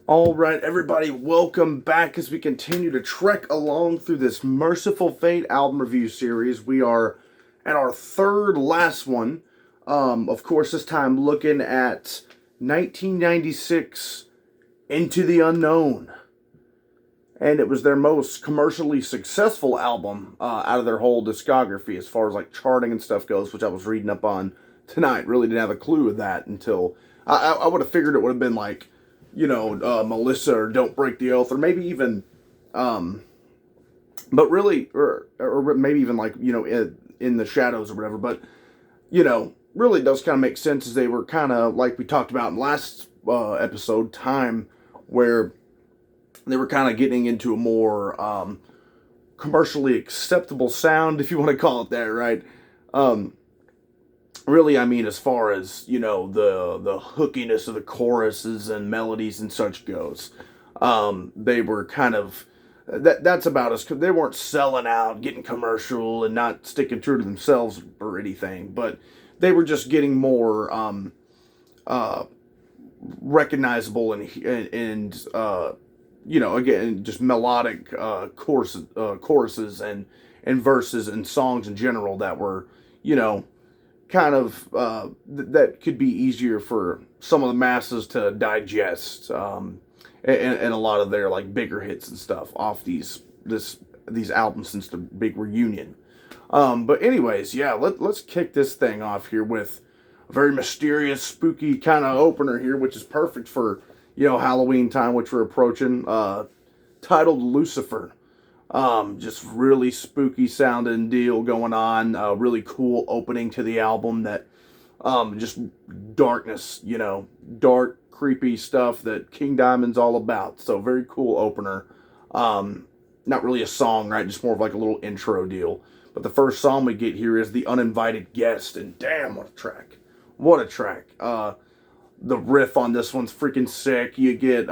All right, everybody, welcome back as we continue to trek along through this Mercyful Fate album review series. We are at our third last one. Of course, this time looking at 1996 Into the Unknown. And it was their most commercially successful album out of their whole discography as far as like charting and stuff goes, which I was reading up on tonight. Really didn't have a clue of that until I would have figured it would have been like Melissa or Don't Break the Oath, or maybe even, but really, or maybe even like, in the Shadows or whatever. But, really does kind of make sense as they were kind of like we talked about in last episode, Time, where they were kind of getting into a more commercially acceptable sound, if you want to call it that, right? Really, I mean, as far as the hookiness of the choruses and melodies and such goes, they were kind of that's about us. They weren't selling out, getting commercial, and not sticking true to themselves or anything, but they were just getting more uh, recognizable and again, just melodic choruses and verses and songs in general that were, kind of that could be easier for some of the masses to digest, and a lot of their like bigger hits and stuff off these albums since the big reunion. But anyways, yeah, let's kick this thing off here with a very mysterious, spooky kind of opener here, which is perfect for Halloween time, which we're approaching. Titled Lucifer. Just really spooky sounding deal going on. Really cool opening to the album that just darkness, dark, creepy stuff that King Diamond's all about. So very cool opener. Not really a song, right? Just more of like a little intro deal. But the first song we get here is The Uninvited Guest, and damn, what a track. What a track. The riff on this one's freaking sick. You get,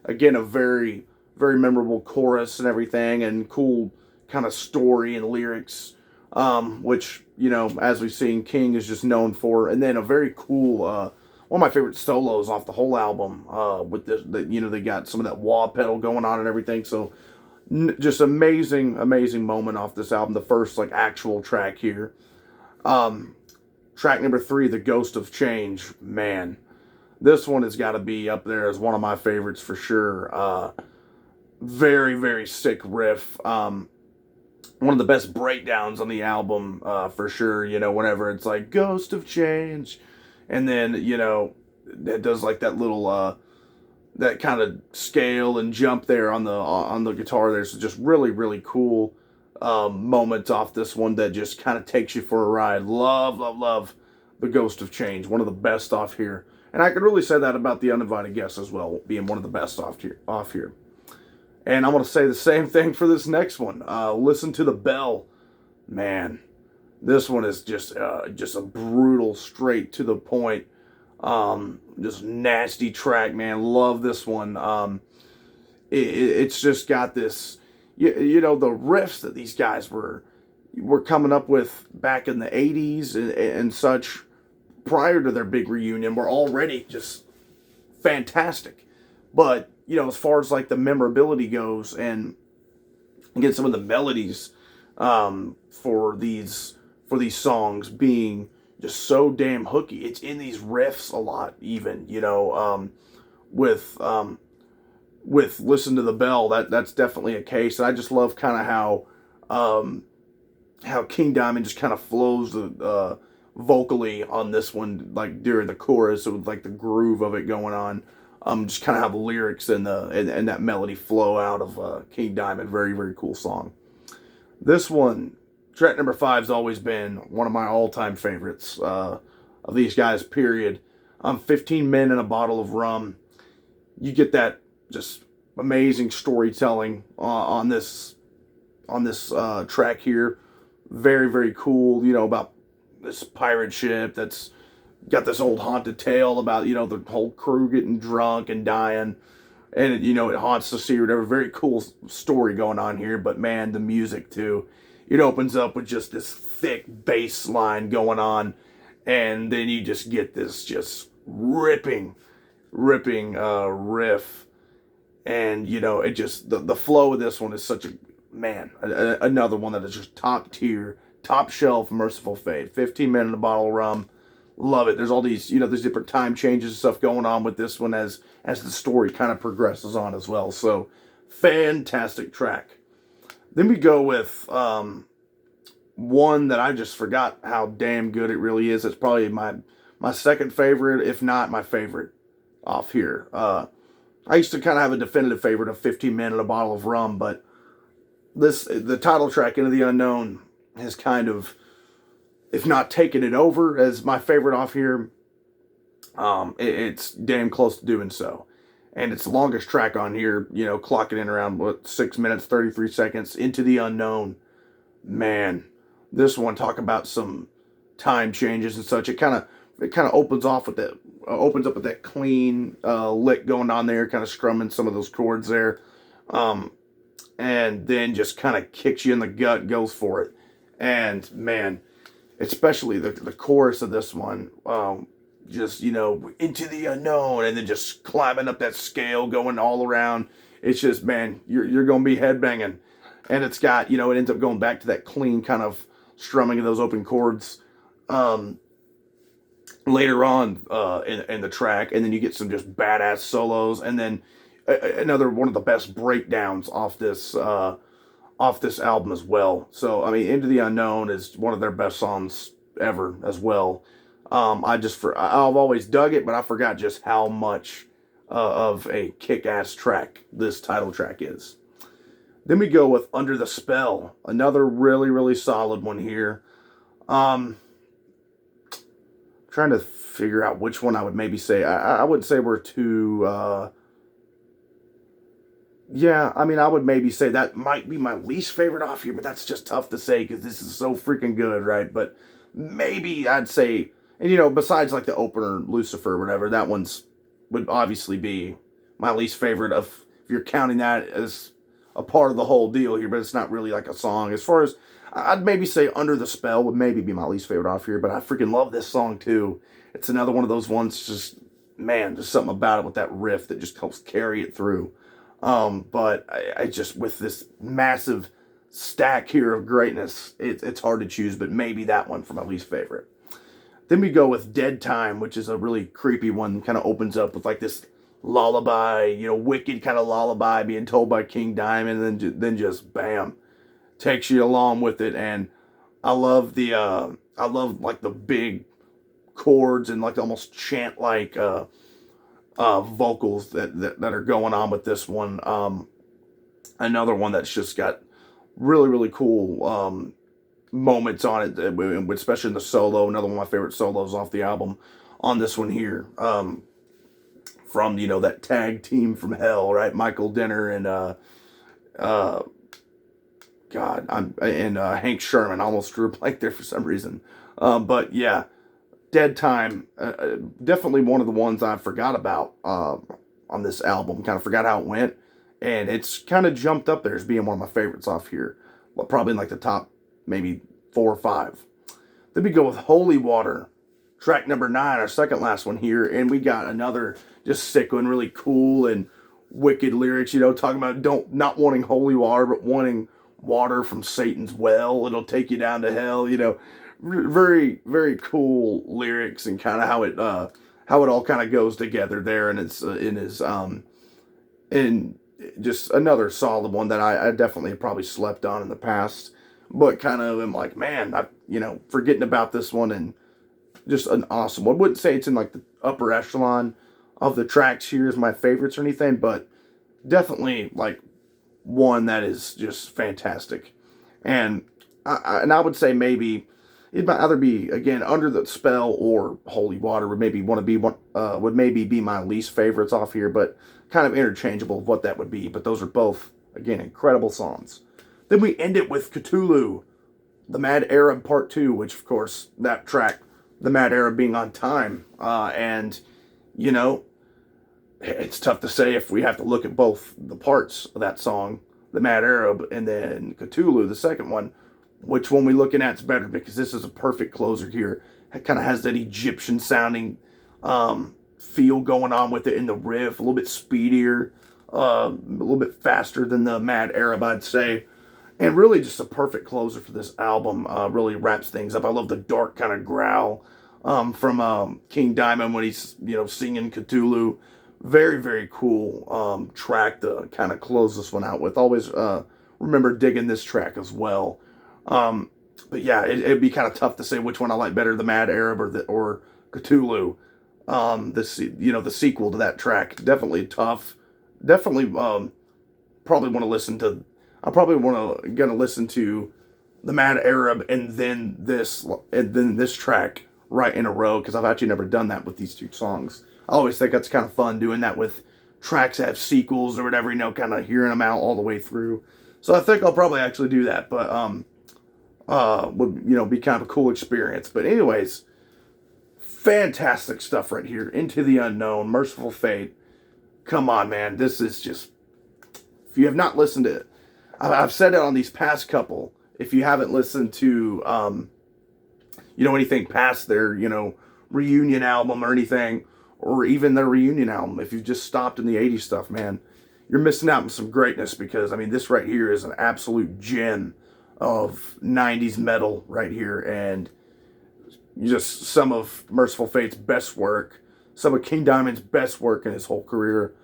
again, a very, very memorable chorus and everything, and cool kind of story and lyrics, which, as we've seen, King is just known for. And then a very cool, one of my favorite solos off the whole album, with this, they got some of that wah pedal going on and everything. So, just amazing, amazing moment off this album. The first, like, actual track here. Track number 3, The Ghost of Change. Man, this one has got to be up there as one of my favorites for sure. Very, very sick riff. One of the best breakdowns on the album, for sure. Whenever it's like Ghost of Change, and then it does like that little that kind of scale and jump there on the guitar. There's just really, really cool moments off this one that just kind of takes you for a ride. Love, love, love The Ghost of Change. One of the best off here. And I could really say that about The Uninvited Guest as well, being one of the best off here. And I'm going to say the same thing for this next one. Listen to the Bell. Man, this one is just a brutal, straight to the point, just nasty track, man. Love this one. It's just got this, the riffs that these guys were coming up with back in the 80s and such, prior to their big reunion, were already just fantastic. But, as far as like the memorability goes, and again, some of the melodies for these songs being just so damn hooky. It's in these riffs a lot, even, with Listen to the Bell, that's definitely a case. And I just love kind of how King Diamond just kind of flows vocally on this one, like during the chorus, with like the groove of it going on. Just kind of how the lyrics and that melody flow out of King Diamond. Very, very cool song. This one, track number 5, has always been one of my all-time favorites of these guys, period. 15 Men and a Bottle of Rum. You get that just amazing storytelling on this track here. Very, very cool, about this pirate ship that's got this old haunted tale about, the whole crew getting drunk and dying. And, it haunts the sea or whatever. Very cool story going on here. But, man, the music, too. It opens up with just this thick bass line going on. And then you just get this just ripping ripping riff. And, you know, it just, the flow of this one is such a, man, another one that is just top tier, top shelf, Mercyful Fate. 15 minute a bottle of rum. Love it. There's all these, you know, there's different time changes and stuff going on with this one as the story kind of progresses on as well. So, fantastic track. Then we go with one that I just forgot how damn good it really is. It's probably my second favorite, if not my favorite, off here. I used to kind of have a definitive favorite of 15 minute a bottle of rum, but the title track, Into the Unknown, has kind of, if not taken it over as my favorite off here, it's damn close to doing so. And it's the longest track on here, you know, clocking in around, 6 minutes, 33 seconds, Into the Unknown. Man, this one, talk about some time changes and such. It kind of opens up with that clean lick going on there, kind of strumming some of those chords there. And then just kind of kicks you in the gut, goes for it. And man, especially the chorus of this one, just, you know, into the unknown, and then just climbing up that scale, going all around. It's just, man, you're going to be headbanging. And it's got, you know, it ends up going back to that clean kind of strumming of those open chords later on in the track. And then you get some just badass solos. And then another one of the best breakdowns off this album as well. So, I mean, Into the Unknown is one of their best songs ever as well. I've always dug it, but I forgot just how much of a kick-ass track this title track is. Then we go with Under the Spell, another really, really solid one here. Trying to figure out which one I would maybe say. I would say we're too... yeah, I mean, I would maybe say that might be my least favorite off here, but that's just tough to say because this is so freaking good, right? But maybe I'd say, and you know, besides like the opener, Lucifer, or whatever, that would obviously be my least favorite if you're counting that as a part of the whole deal here, but it's not really like a song. As far as, I'd maybe say Under the Spell would maybe be my least favorite off here, but I freaking love this song too. It's another one of those ones, just, man, there's something about it with that riff that just helps carry it through. But I just, with this massive stack here of greatness, it's hard to choose, but maybe that one for my least favorite. Then we go with Dead Time, which is a really creepy one, kind of opens up with like this lullaby, you know, wicked kind of lullaby being told by King Diamond, and then just bam, takes you along with it. And I love like the big chords and like almost chant like, vocals that are going on with this one. Another one that's just got really, really cool moments on it, especially in the solo. Another one of my favorite solos off the album on this one here. From, you know, that tag team from hell, right? Michael Denner and Hank Sherman. I almost drew a blank there for some reason. But yeah, Dead Time, definitely one of the ones I forgot about on this album. Kind of forgot how it went, and it's kind of jumped up there as being one of my favorites off here. Well, probably in like the top maybe 4 or 5. Then we go with Holy Water, track number 9, our second last one here, and we got another just sick one, really cool and wicked lyrics. You know, talking about not wanting holy water, but wanting water from Satan's well. It'll take you down to hell. You know. Very, very cool lyrics, and kind of how it all kind of goes together there, and it's in just another solid one that I definitely have probably slept on in the past, but kind of am like, man, forgetting about this one, and just an awesome one. I wouldn't say it's in like the upper echelon of the tracks here as my favorites or anything, but definitely like one that is just fantastic. And I would say maybe it might either be, again, Under the Spell or Holy Water would maybe be my least favorites off here, but kind of interchangeable of what that would be. But those are both, again, incredible songs. Then we end it with Cthulhu, The Mad Arab Part 2, which, of course, that track, The Mad Arab being on time. And, you know, it's tough to say if we have to look at both the parts of that song, The Mad Arab and then Cthulhu, the second one, which one we looking at's better, because this is a perfect closer here. It kind of has that Egyptian sounding feel going on with it in the riff, a little bit speedier, a little bit faster than the Mad Arab, I'd say. And really just a perfect closer for this album. Really wraps things up. I love the dark kind of growl from King Diamond when he's, singing Cthulhu. Very, very cool track to kind of close this one out with. Always remember digging this track as well. But yeah, it'd be kind of tough to say which one I like better, the Mad Arab or Cthulhu. The sequel to that track, definitely tough. Definitely, probably want to listen to. I probably gonna listen to the Mad Arab and then this track right in a row, because I've actually never done that with these two songs. I always think that's kind of fun doing that with tracks that have sequels or whatever, kind of hearing them out all the way through. So I think I'll probably actually do that, but would be kind of a cool experience. But anyways, fantastic stuff right here. Into the Unknown, Mercyful Fate. Come on, man, this is just, if you have not listened to it, I've said it on these past couple. If you haven't listened to anything past their reunion album or anything, or even their reunion album, if you've just stopped in the 80s stuff, man, you're missing out on some greatness, because this right here is an absolute gem of 90s metal right here, and just some of Mercyful Fate's best work, some of King Diamond's best work in his whole career.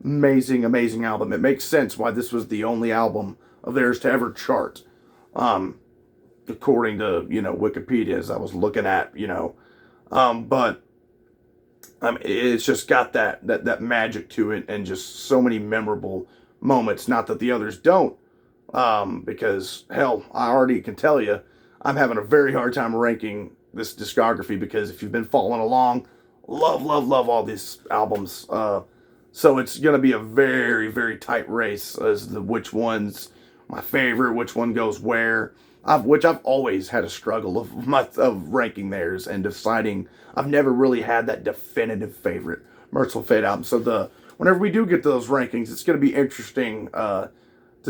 Amazing, amazing album. It makes sense why this was the only album of theirs to ever chart, according to Wikipedia, as I was looking at, but it's just got that magic to it, and just so many memorable moments. Not that the others don't, because hell, I already can tell you, I'm having a very hard time ranking this discography, because if you've been following along, love all these albums. So it's going to be a very, very tight race as to which one's my favorite, which one goes where. Which I've always had a struggle of ranking theirs and deciding. I've never really had that definitive favorite Mercyful Fate album. So whenever we do get to those rankings, it's going to be interesting to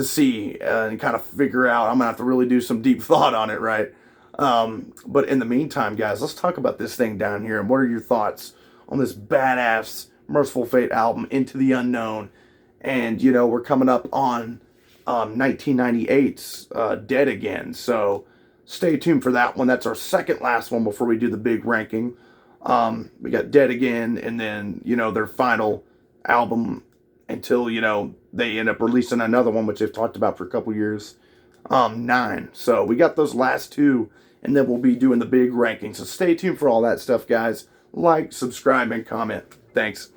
see and kind of figure out. I'm going to have to really do some deep thought on it, right? But in the meantime, guys, let's talk about this thing down here. And what are your thoughts on this badass Mercyful Fate album, Into the Unknown? And, we're coming up on 1998's Dead Again. So stay tuned for that one. That's our second last one before we do the big ranking. We got Dead Again, and then, their final album until, they end up releasing another one, which they've talked about for a couple years, 9. So we got those last two, and then we'll be doing the big ranking. So stay tuned for all that stuff, guys. Like, subscribe, and comment. Thanks.